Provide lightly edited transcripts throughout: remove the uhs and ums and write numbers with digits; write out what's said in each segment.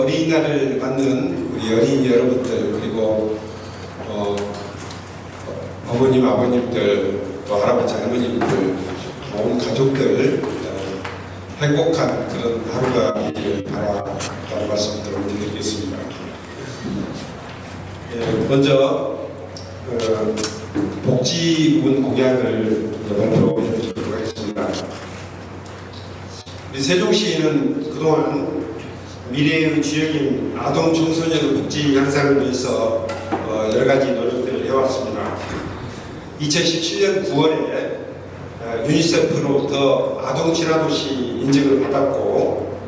어린이날을 맞는 우리 어린이 여러분들, 그리고 어머님, 아버님들, 또 할아버지, 할머님들, 온 가족들 행복한 그런 하루가 되기를 바라는 말씀을 드리겠습니다. 먼저 복지군 공약을 발표해 드리도록 하겠습니다. 우리 세종시는 그동안 미래의 주역인 아동 청소년 복지 향상을 위해서 여러 가지 노력들을 해왔습니다. 2017년 9월에 유니세프로부터 아동 친화도시 인증을 받았고,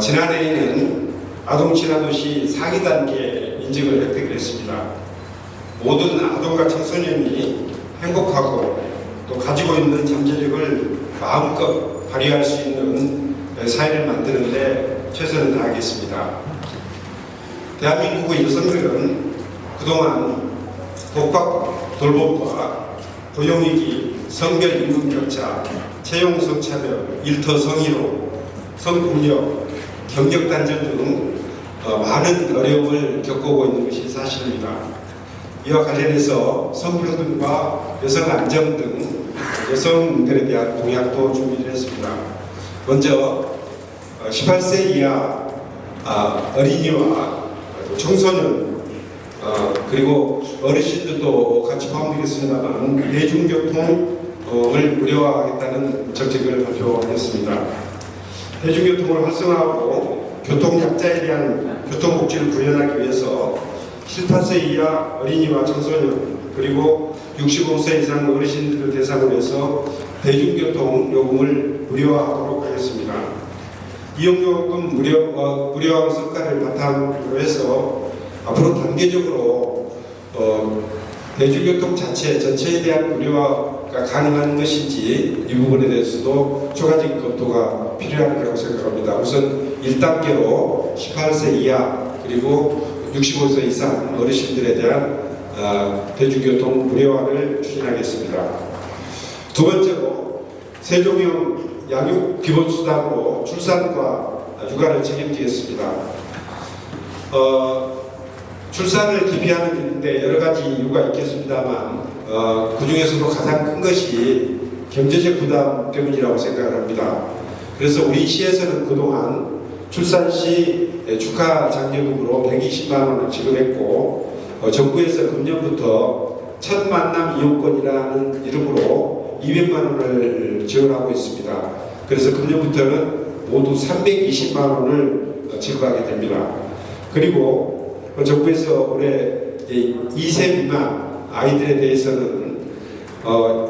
지난해에는 아동 친화도시 상위 단계 인증을 획득했습니다. 모든 아동과 청소년이 행복하고 또 가지고 있는 잠재력을 마음껏 발휘할 수 있는 사회를 만드는 데 최선을 다하겠습니다. 대한민국의 여성들은 그동안 독박, 돌봄과 고용위기, 성별 임금격차, 채용 성차별, 일터 성희롱, 성폭력, 경력 단절 등 많은 어려움을 겪고 있는 것이 사실입니다. 이와 관련해서 성평등과 여성 안정 등 여성들에 대한 공약도 준비를 했습니다. 먼저 18세 이하 어린이와 청소년 그리고 어르신들도 같이 포함되겠습니다만 대중교통을 무료화하겠다는 정책을 발표하겠습니다. 대중교통을 활성화하고 교통약자에 대한 교통복지를 구현하기 위해서 18세 이하 어린이와 청소년 그리고 65세 이상 어르신들을 대상으로 해서 대중교통 요금을 무료화하도록 하겠습니다. 이용요금 무료화 성과를 바탕으로 해서 앞으로 단계적으로 대중교통 전체에 대한 무료화가 가능한 것인지 이 부분에 대해서도 추가적인 검토가 필요하다고 생각합니다. 우선 1단계로 18세 이하 그리고 65세 이상 어르신들에 대한 대중교통 무료화를 추진하겠습니다. 두 번째로 세종형 양육 기본수당으로 출산과 육아를 책임지겠습니다. 출산을 기피하는 데 여러 가지 이유가 있겠습니다만 그 중에서도 가장 큰 것이 경제적 부담 때문이라고 생각을 합니다. 그래서 우리 시에서는 그동안 출산 시 축하 장려금으로 120만 원을 지급했고 정부에서 금년부터 첫 만남 이용권이라는 이름으로 200만 원을 지원하고 있습니다. 그래서 금년부터는 모두 320만 원을 지급하게 됩니다. 그리고 정부에서 올해 2세 미만 아이들에 대해서는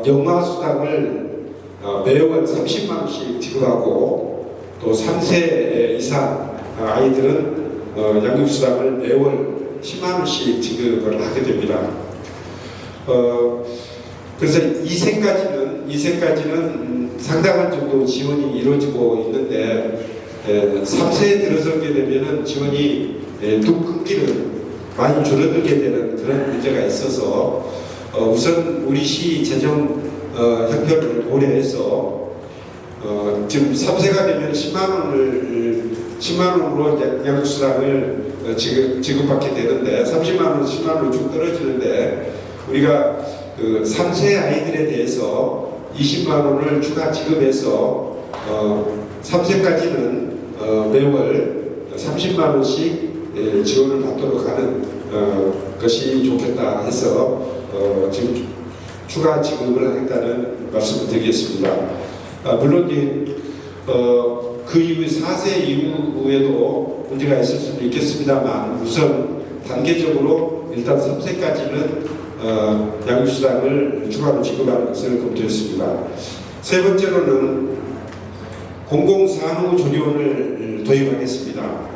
영아수당을 매월 30만 원씩 지급하고 또 3세 이상 아이들은 양육수당을 매월 10만 원씩 지급을 하게 됩니다. 그래서 2세까지는 상당한 정도 지원이 이루어지고 있는데 3세에 들어서게 되면은 지원이 뚝 끊기는 많이 줄어들게 되는 그런 문제가 있어서 우선 우리 시 재정 형편을 고려해서 지금 3세가 되면 10만 원으로 양육수당을 지급받게 되는데 30만 원, 10만 원으로 쭉 떨어지는데 우리가 그 3세 아이들에 대해서 20만 원을 추가 지급해서 3세까지는 매월 30만 원씩 지원을 받도록 하는 것이 좋겠다 해서 지금 추가 지급을 하겠다는 말씀을 드리겠습니다. 물론 그 이후 4세 이후에도 문제가 있을 수도 있겠습니다만 우선 단계적으로 일단 3세까지는 양육수당을 추가로 지급하는 것을 검토했습니다. 세 번째로는 공공산후조리원을 도입하겠습니다.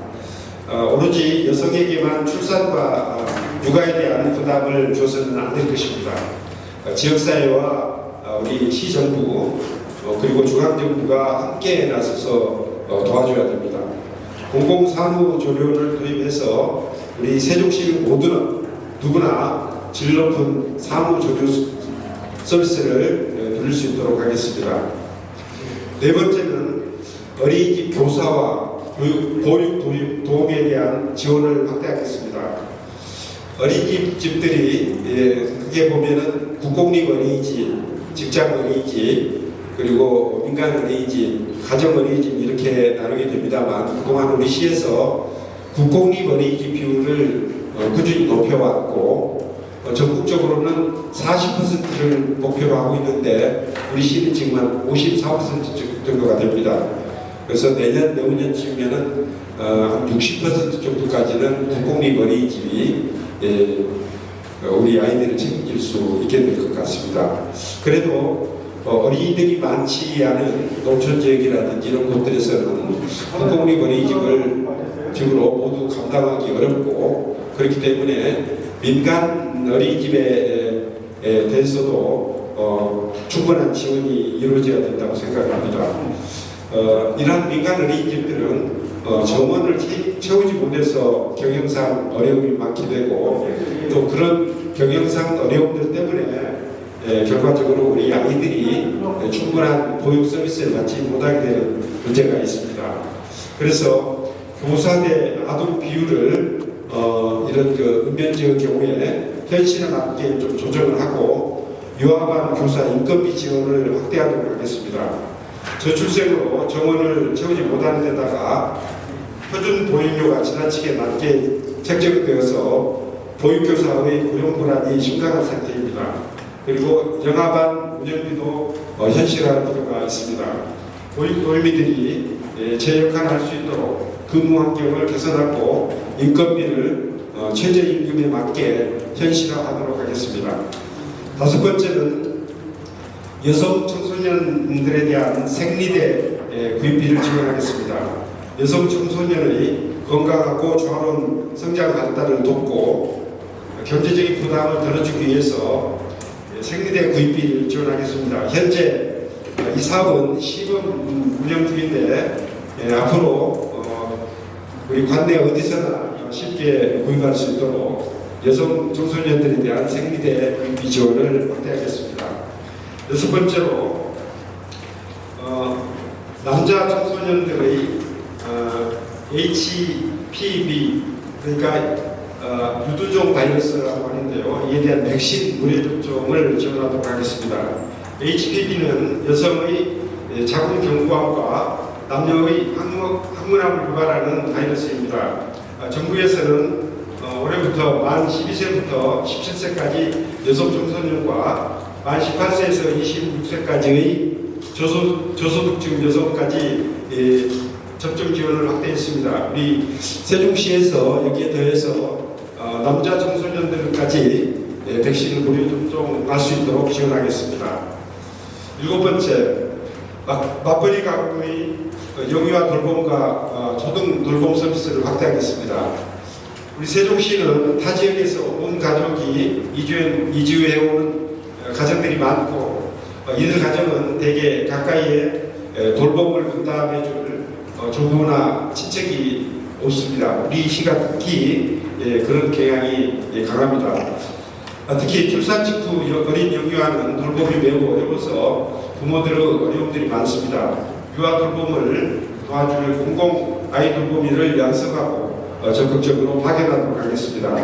오로지 여성에게만 출산과 육아에 대한 부담을 줘서는 안 될 것입니다. 지역사회와 우리 시정부 그리고 중앙정부가 함께 나서서 도와줘야 됩니다. 공공산후조리원을 도입해서 우리 세종시 모두는 누구나 질 높은 산후조리 서비스를 누릴 수 있도록 하겠습니다. 네 번째는 어린이집 교사와 보육 도움에 대한 지원을 확대하겠습니다. 어린이집들이 크게 보면은 국공립 어린이집, 직장 어린이집, 그리고 민간 어린이집, 가정 어린이집 이렇게 나누게 됩니다만, 그동안 우리 시에서 국공립 어린이집 비율을 꾸준히 높여왔고, 전국적으로는 40%를 목표로 하고 있는데 우리 시는 지금 한 54% 정도가 됩니다. 그래서 내후년쯤에는 한 60% 정도까지는 국공립 어린이집이 우리 아이들을 책임질 수 있게 될 것 같습니다. 그래도 어린이들이 많지 않은 농촌 지역이라든지 이런 곳들에서는 국공립 어린이집으로 모두 감당하기 어렵고, 그렇기 때문에 민간 어린이집에 대해서도 충분한 지원이 이루어져야 된다고 생각합니다. 이러한 민간 어린이집들은 정원을 채우지 못해서 경영상 어려움이 많게 되고, 또 그런 경영상 어려움들 때문에 결과적으로 우리 아이들이 충분한 보육 서비스를 받지 못하게 되는 문제가 있습니다. 그래서 교사 대 아동 비율을 이런 읍면지역 경우에 현실에 맞게 좀 조정을 하고 유아반 교사 인건비 지원을 확대하도록 하겠습니다. 저출생으로 정원을 채우지 못하는 데다가 표준 보육료가 지나치게 낮게 책정되어서 보육교사의 고용 불안이 심각한 상태입니다. 그리고 영아반 운영비도 현실화할 필요가 있습니다. 보육도우미들이 제 역할을 할 수 있도록 근무 환경을 개선하고 인건비를 최저임금에 맞게 현실화하도록 하겠습니다. 다섯 번째는 여성 청소년들에 대한 생리대 구입비를 지원하겠습니다. 여성 청소년의 건강하고 조화로운 성장 발달을 돕고 경제적인 부담을 덜어주기 위해서 생리대 구입비를 지원하겠습니다. 현재 이 사업은 시범 운영 중인데 앞으로 우리 관내 어디서나 쉽게 구입할 수 있도록 여성 청소년들에 대한 생리대 구입비 지원을 확대하겠습니다. 여섯 번째로 남자 청소년들의 HPV, 그러니까 유두종 바이러스라고 하는데요, 이에 대한 백신 무료 접종을 지원하도록 하겠습니다. HPV는 여성의 자궁 경부암과 남녀의 항문암을 유발하는 바이러스입니다. 정부에서는 올해부터 만 12세부터 17세까지 여성 청소년과 만 18세에서 26세까지의 저소득층 여성까지 접종 지원을 확대했습니다. 우리 세종시에서 여기에 더해서 남자 청소년들까지 백신을 무료 접종할 수 있도록 지원하겠습니다. 일곱 번째, 맞벌이 가구의 영유아 돌봄과 초등 돌봄 서비스를 확대하겠습니다. 우리 세종시는 타 지역에서 온 가족이 이주해오는 가정들이 많고, 이들 가정은 대개 가까이에 돌봄을 분담해줄 조부나 친척이 없습니다. 우리 시가 특히 그런 경향이 강합니다. 특히 출산 직후 어린 영유아는 돌봄이 매우 어려워서 부모들의 어려움들이 많습니다. 유아 돌봄을 도와줄 공공 아이 돌보미를 양성하고 적극적으로 파견하도록 하겠습니다.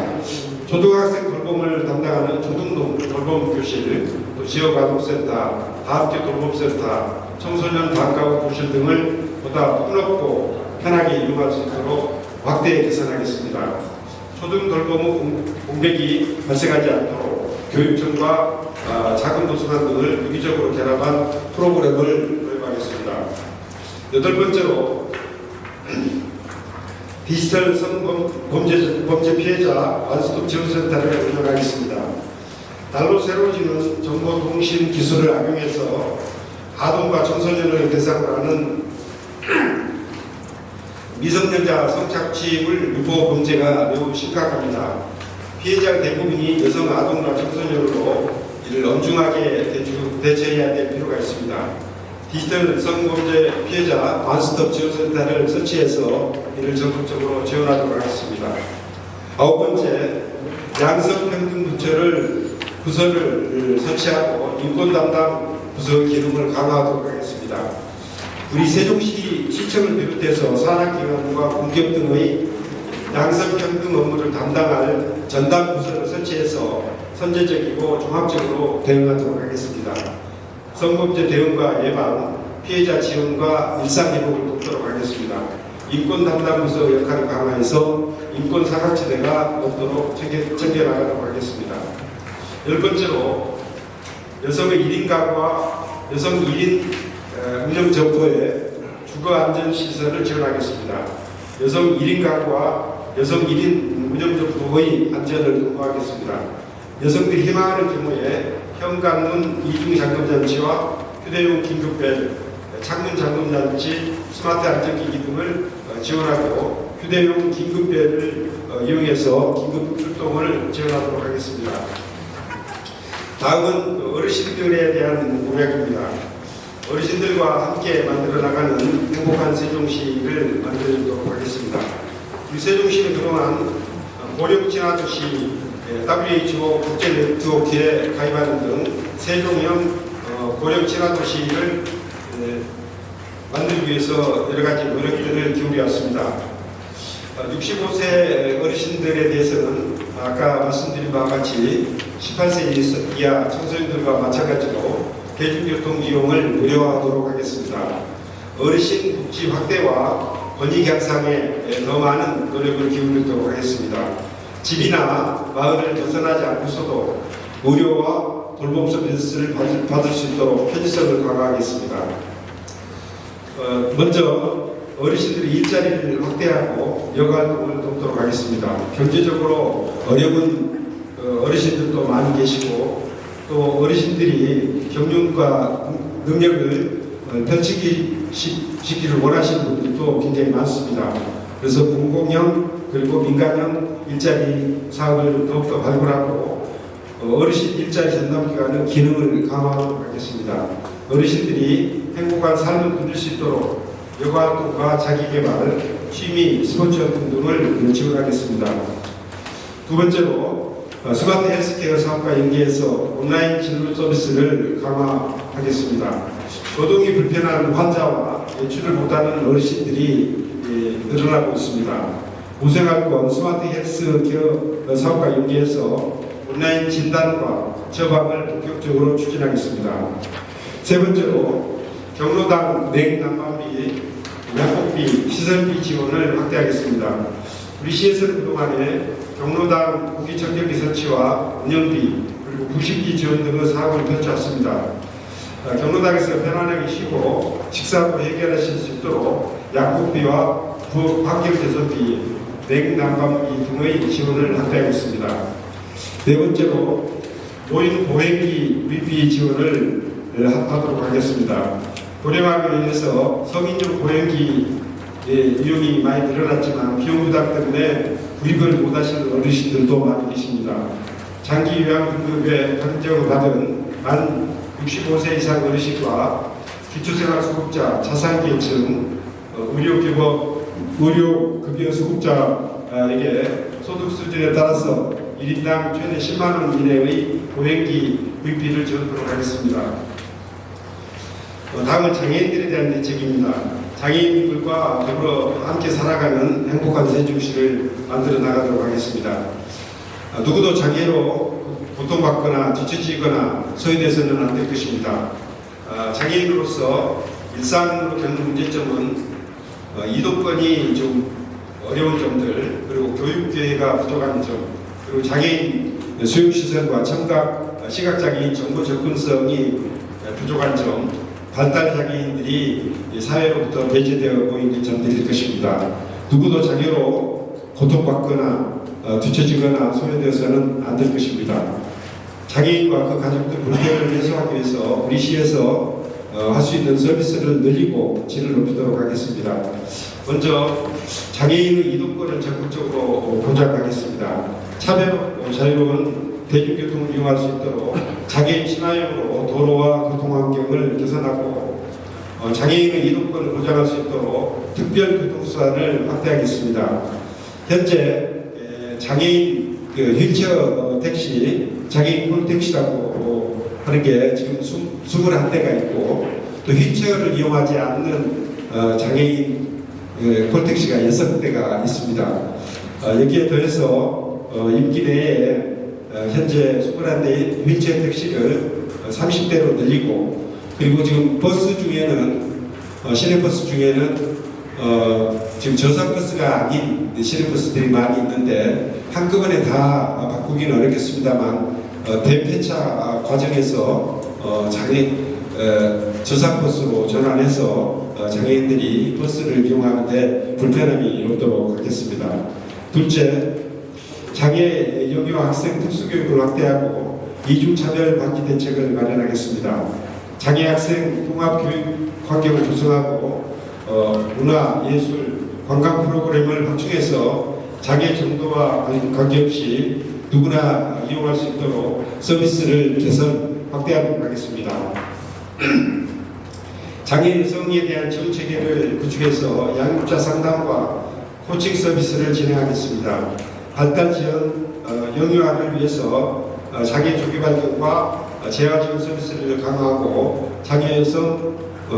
초등학생 돌봄을 담당하는 초등돌봄 교실, 또 지역아동센터, 다학교 돌봄센터, 청소년 다가구 교실 등을 보다 폭넓고 편하게 이용할 수 있도록 확대 개선하겠습니다. 초등돌봄 공백이 발생하지 않도록 교육청과 작은 도서관 등을 유기적으로 결합한 프로그램을 도입하겠습니다. 여덟 번째로 디지털 성범죄 피해자 완스톱 지원센터를 운영하겠습니다. 날로 새로워지는 정보통신 기술을 악용해서 아동과 청소년을 대상으로 하는 미성년자 성착취물 유포 범죄가 매우 심각합니다. 피해자 대부분이 여성 아동과 청소년으로 이를 엄중하게 대처해야 될 필요가 있습니다. 디지털 성범죄 피해자 완스톱 지원센터를 설치해서 이를 적극적으로 지원하도록 하겠습니다. 아홉 번째, 양성평등부처를 부서를 설치하고 인권 담당 부서 기능을 강화하도록 하겠습니다. 우리 세종시 시청을 비롯해서 산학기관과 공기업 등의 양성평등 업무를 담당할 전담 부서를 설치해서 선제적이고 종합적으로 대응하도록 하겠습니다. 성범죄 대응과 예방, 피해자 지원과 일상회복을 돕도록 하겠습니다. 인권 담당 부서 역할을 강화해서 인권 사각지대가 없도록 챙겨나가도록 하겠습니다. 10번째로 여성의 1인 가구와 여성 1인 운영정보에 주거안전시설을 지원하겠습니다. 여성 1인 가구와 여성 1인 운영정보의 안전을 도모하겠습니다. 여성들이 희망하는 경우에 현관문 이중 잠금장치와 휴대용 긴급벨, 창문 잠금장치, 스마트 안전기기 등을 지원하고 휴대용 긴급벨을 이용해서 긴급 출동을 지원하도록 하겠습니다. 다음은 어르신들에 대한 공약입니다. 어르신들과 함께 만들어 나가는 행복한 세종시를 만들도록 하겠습니다. 우리 세종시는 그동안 고령친화도시 WHO 국제 네트워크에 가입하는 등 세종형 고령친화도시를 만들기 위해서 여러 가지 노력들을 기울여왔습니다. 65세 어르신들에 대해서는 아까 말씀드린 바와 같이 18세 이하 청소년들과 마찬가지로 대중교통 이용을 무료화하도록 하겠습니다. 어르신 복지 확대와 권익 향상에 더 많은 노력을 기울이도록 하겠습니다. 집이나 마을을 벗어나지 않고서도 의료와 돌봄 서비스를 받을 수 있도록 편의성을 강화하겠습니다. 먼저 어르신들이 일자리를 확대하고 여가활동을 돕도록 하겠습니다. 경제적으로 어려운 어르신들도 많이 계시고 또 어르신들이 경륜과 능력을 펼치기를 원하시는 분들도 굉장히 많습니다. 그래서 공공형 그리고 민간형 일자리 사업을 더욱더 발굴하고 어르신 일자리 전담기관의 기능을 강화하도록 하겠습니다. 어르신들이 행복한 삶을 누릴 수 있도록 여가활동과 자기개발, 취미, 스포츠 활동 등을 지원하겠습니다. 두 번째로 스마트 헬스케어 사업과 연계해서 온라인 진료 서비스를 강화하겠습니다. 거동이 불편한 환자와 외출을 못하는 어르신들이 늘어나고 있습니다. 고생활권 스마트 헬스케어 사업과 연계해서 온라인 진단과 처방을 본격적으로 추진하겠습니다. 세 번째로 경로당 냉난방비, 약국비, 시설비 지원을 확대하겠습니다. 우리 시에서는 그동안에 경로당 공기청정기 설치와 운영비, 그리고 부식비 지원 등의 사업을 펼쳐왔습니다. 경로당에서 편안하게 쉬고 식사로 해결하실 수 있도록 약국비와 환경개선비, 냉난방비 등의 지원을 확대하겠습니다. 네 번째로 노인 보행기 위비 지원을 하도록 하겠습니다. 고령화로 인해서 성인용 보행기 이용이 많이 늘어났지만 비용 부담 때문에 구입을 못하시는 어르신들도 많이 계십니다. 장기 요양급여에 판정을 받은 만 65세 이상 어르신과 기초생활수급자, 자산계층, 의료급여 수급자에게 소득 수준에 따라서 1인당 최대 10만원 이내의 보행기 구입비를 지원하도록 하겠습니다. 다음은 장애인들에 대한 대책입니다. 장애인들과 더불어 함께 살아가는 행복한 세종시를 만들어 나가도록 하겠습니다. 누구도 장애로 고통받거나 뒤처지거나 소외돼서는 안 될 것입니다. 장애인으로서 일상으로 겪는 문제점은 이동권이 좀 어려운 점들, 그리고 교육기회가 부족한 점, 그리고 장애인 수용시설과 청각, 시각장애인 정보 접근성이 부족한 점, 발달 장애인들이 사회로부터 배제되어 보이는 점들일 것입니다. 누구도 장애로 고통받거나 뒤처지거나 소외되어서는 안 될 것입니다. 장애인과 그 가족들 불편을 해소하기 위해서 우리 시에서 할 수 있는 서비스를 늘리고 질을 높이도록 하겠습니다. 먼저 장애인의 이동권을 적극적으로 보장하겠습니다. 차별없고 자유로운 대중교통을 이용할 수 있도록 장애인 친화형으로 도로와 교통환경을 개선하고 장애인의 이동권을 보장할 수 있도록 특별교통수단을 확대하겠습니다. 현재 장애인 휠체어 택시, 장애인 콜택시라고 하는 게 지금 21대가 있고 또 휠체어를 이용하지 않는 장애인 콜택시가 6대가 있습니다. 여기에 더해서 임기 내에 현재 21대의 휠체어 택시를 30대로 늘리고, 그리고 지금 버스 중에는 시내버스 중에는 지금 저상버스가 아닌 시내버스들이 많이 있는데 한꺼번에 다 바꾸기는 어렵겠습니다만 대폐차 과정에서 저상버스로 전환해서 장애인들이 버스를 이용하는데 불편함이 없도록 하겠습니다. 둘째, 장애 영유 학생 특수교육을 확대하고 이중차별 방지 대책을 마련하겠습니다. 장애 학생 통합교육 환경을 조성하고 문화, 예술, 관광 프로그램을 확충해서 장애 정도와 관계없이 누구나 이용할 수 있도록 서비스를 개선, 확대하도록 하겠습니다. 장애 여성에 대한 지원 체계를 구축해서 양육자 상담과 코칭 서비스를 진행하겠습니다. 발달 지원 영유아를 위해서 장애 조기 발견과 재활 지원 서비스를 강화하고 장애 여성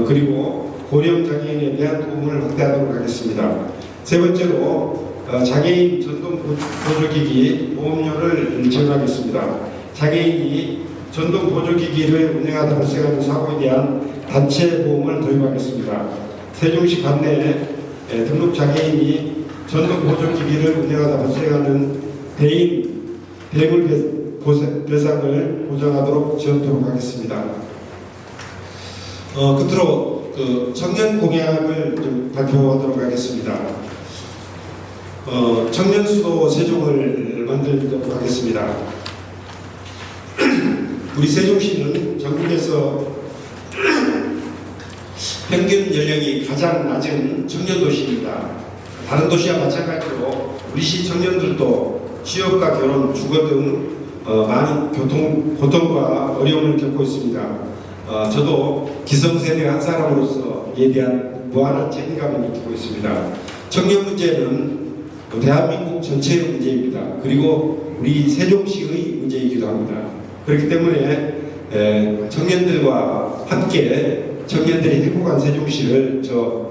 그리고 고령 장애인에 대한 도움을 확대하도록 하겠습니다. 세 번째로 장애인 전동 보조기기 보험료를 지원하겠습니다. 장애인이 전동 보조기기를 운행하다 발생하는 사고에 대한 단체 보험을 도입하겠습니다. 세종시 관내에 등록 장애인이 전동 보조기기를 운행하다 발생하는 대인 배물 배상을 보장하도록 지원토록 하겠습니다. 끝으로 청년 공약을 좀 발표하도록 하겠습니다. 청년 수도 세종을 만들도록 하겠습니다. 우리 세종시는 전국에서 평균 연령이 가장 낮은 청년 도시입니다. 다른 도시와 마찬가지로 우리 시 청년들도 취업과 결혼, 주거 등 많은 고통과 어려움을 겪고 있습니다. 저도 기성세대 한 사람으로서 이에 대한 무한한 책임감을 느끼고 있습니다. 청년 문제는 대한민국 전체의 문제입니다. 그리고 우리 세종시의 문제이기도 합니다. 그렇기 때문에 청년들과 함께 청년들이 행복한 세종시를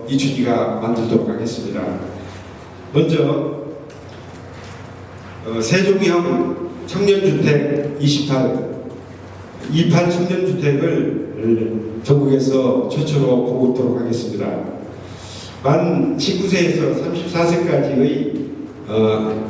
이춘희가 만들도록 하겠습니다. 먼저 세종형 청년주택 28 청년주택을 전국에서 최초로 공급토록 하겠습니다. 만 19세에서 34세까지의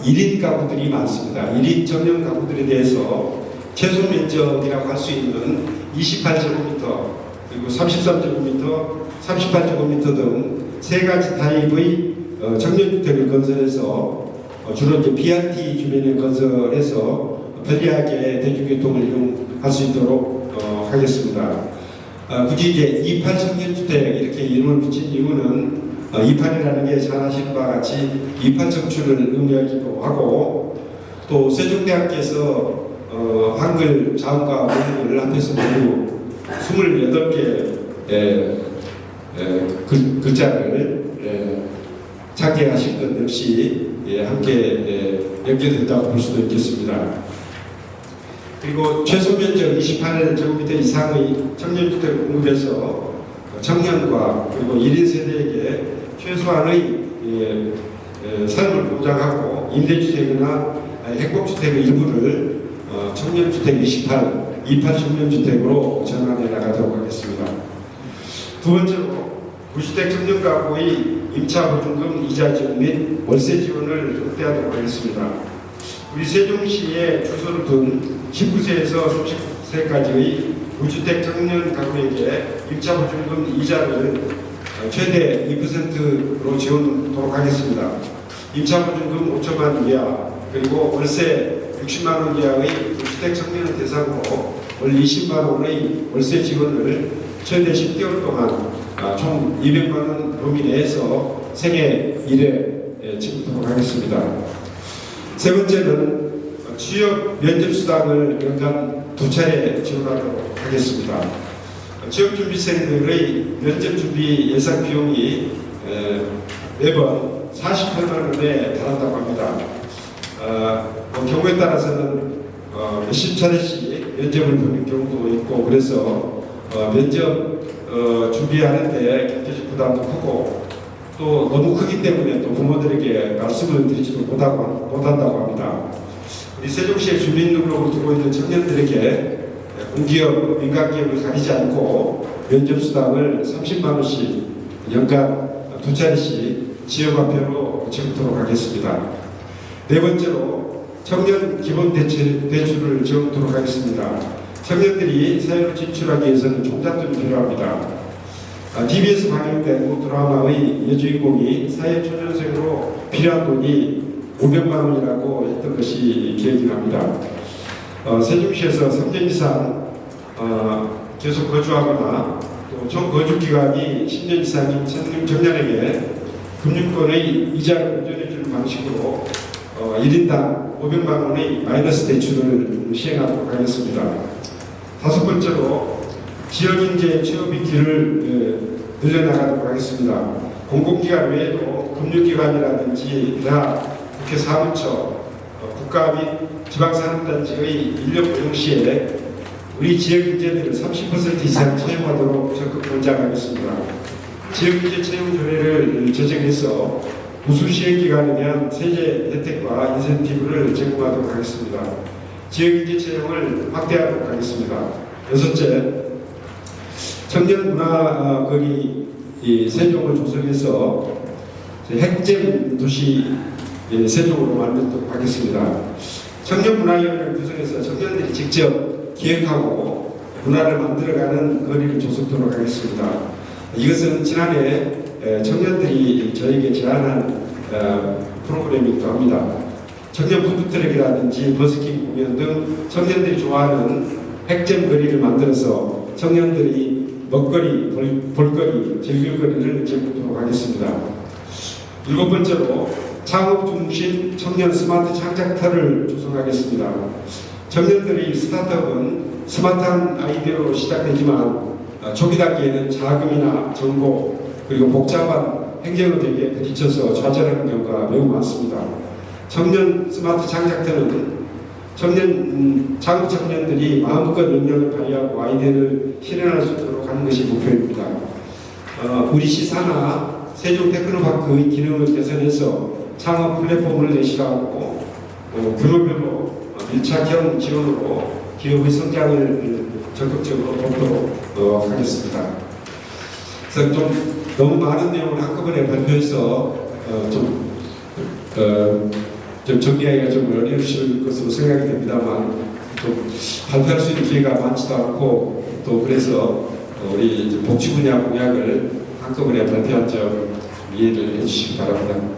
1인 가구들이 많습니다. 1인 청년 가구들에 대해서 최소 면적이라고 할 수 있는 28제곱미터, 그리고 33제곱미터, 38제곱미터 등 세 가지 타입의 청년주택을 건설해서 주로 이제 BRT 주변에 건설해서 편리하게 대중교통을 이용할 수 있도록 하겠습니다. 굳이 이제 28 청년주택 이렇게 이름을 붙인 이유는 28이라는 게 잘 아시는 바와 같이 28 청춘을 의미하기도 하고, 또 세종대학교에서 한글 자음과 원문을 합해서 모두 28개 글자를 창제하신 것 역시 함께 연결된다고 볼 수도 있겠습니다. 그리고 최소 면적 28제곱미터 이상의 청년주택을 공급해서 청년과 그리고 1인 세대에게 최소한의 삶을 보장하고 임대주택이나 행복주택의 일부를 청년주택 28 청년주택으로 전환해 나가도록 하겠습니다. 두 번째로 무주택 청년가구의 임차 보증금 이자 지원 및 월세 지원을 확대하도록 하겠습니다. 우리 세종시에 주소를 둔 19세에서 30세까지의 무주택 청년 가구에게 임차 보증금 이자를 최대 2%로 지원하도록 하겠습니다. 임차 보증금 5천만 원 이하, 그리고 월세 60만 원 이하의 무주택 청년을 대상으로 월 20만 원의 월세 지원을 최대 10개월 동안 총 200만 원 범위 내에서 생애 1회 지급하도록 하겠습니다. 세 번째는 취업 면접 수당을 연간 2차례 지원하도록 하겠습니다. 취업준비생들의 면접 준비 예상 비용이 매번 48만 원에 달한다고 합니다. 경우에 따라서는 몇십 차례씩 면접을 보는 경우도 있고, 그래서 면접 준비하는데 경제적 부담도 크고 또 너무 크기 때문에 또 부모들에게 말씀을 드리지도 못한다고 합니다. 우리 세종시에 주민등록으로 들어오는 청년들에게 공기업, 민간기업을 가리지 않고 면접수당을 30만 원씩 연간 2차례씩 지역화폐로 지급토록 하겠습니다. 네 번째로 청년 기본 대출을 지원토록 하겠습니다. 청년들이 사회로 진출하기 위해서는 총잣돈이 필요합니다. TV에서 방영된 드라마의 여주인공이 사회초년생으로 필요한 돈이 500만 원이라고 했던 것이 기억이 납니다. 세종시에서 3년 이상 계속 거주하거나 또 총 거주 기간이 10년 이상인 청년에게 금융권의 이자를 보전해주는 방식으로 1인당 500만 원의 마이너스 대출을 시행하도록 하겠습니다. 다섯 번째로 지역인재 취업인기를 늘려나가도록 하겠습니다. 공공기관 외에도 금융기관이라든지 대학, 국회 사무처, 국가 및 지방산업단지의 인력 고용 시에 우리 지역인재들을 30% 이상 채용하도록 적극 권장하겠습니다. 지역인재 채용 조례를 제정해서 우수 시행기간이면 세제 혜택과 인센티브를 제공하도록 하겠습니다. 지역인재 채용을 확대하도록 하겠습니다. 여섯째, 청년 문화거리 세종을 조성해서 핵심 도시 세종으로 만들도록 하겠습니다. 청년문화위원회를 구성해서 청년들이 직접 기획하고 문화를 만들어가는 거리를 조성토록 하겠습니다. 이것은 지난해 청년들이 저에게 제안한 프로그램이기도 합니다. 청년 푸드트랙이라든지 버스킹 공연 등 청년들이 좋아하는 핵심 거리를 만들어서 청년들이 먹거리, 볼거리, 즐길거리를 제공토록 하겠습니다. 일곱 번째로 창업 중심 청년 스마트 창작터를 조성하겠습니다. 청년들의 스타트업은 스마트한 아이디어로 시작되지만 초기 단계에는 자금이나 정보 그리고 복잡한 행정업에게 부딪혀서 좌절하는 경우가 매우 많습니다. 청년 스마트 창작터는 창업 청년들이 마음껏 능력을 발휘하고 아이디어를 실현할 수 있도록 하는 것이 목표입니다. 우리 시사나 세종 테크노파크의 기능을 개선해서 창업 플랫폼을 내실하고 규모별로 밀착형 지원으로 기업의 성장을 적극적으로 돕도록 하겠습니다. 그래서 좀 너무 많은 내용을 한꺼번에 발표해서 좀 정리하기가 좀 어려우실 것으로 생각이 됩니다만 좀 발표할 수 있는 기회가 많지도 않고 또 그래서 우리 복지 분야 공약을 한꺼번에 발표한 점 이해를 해주시기 바랍니다.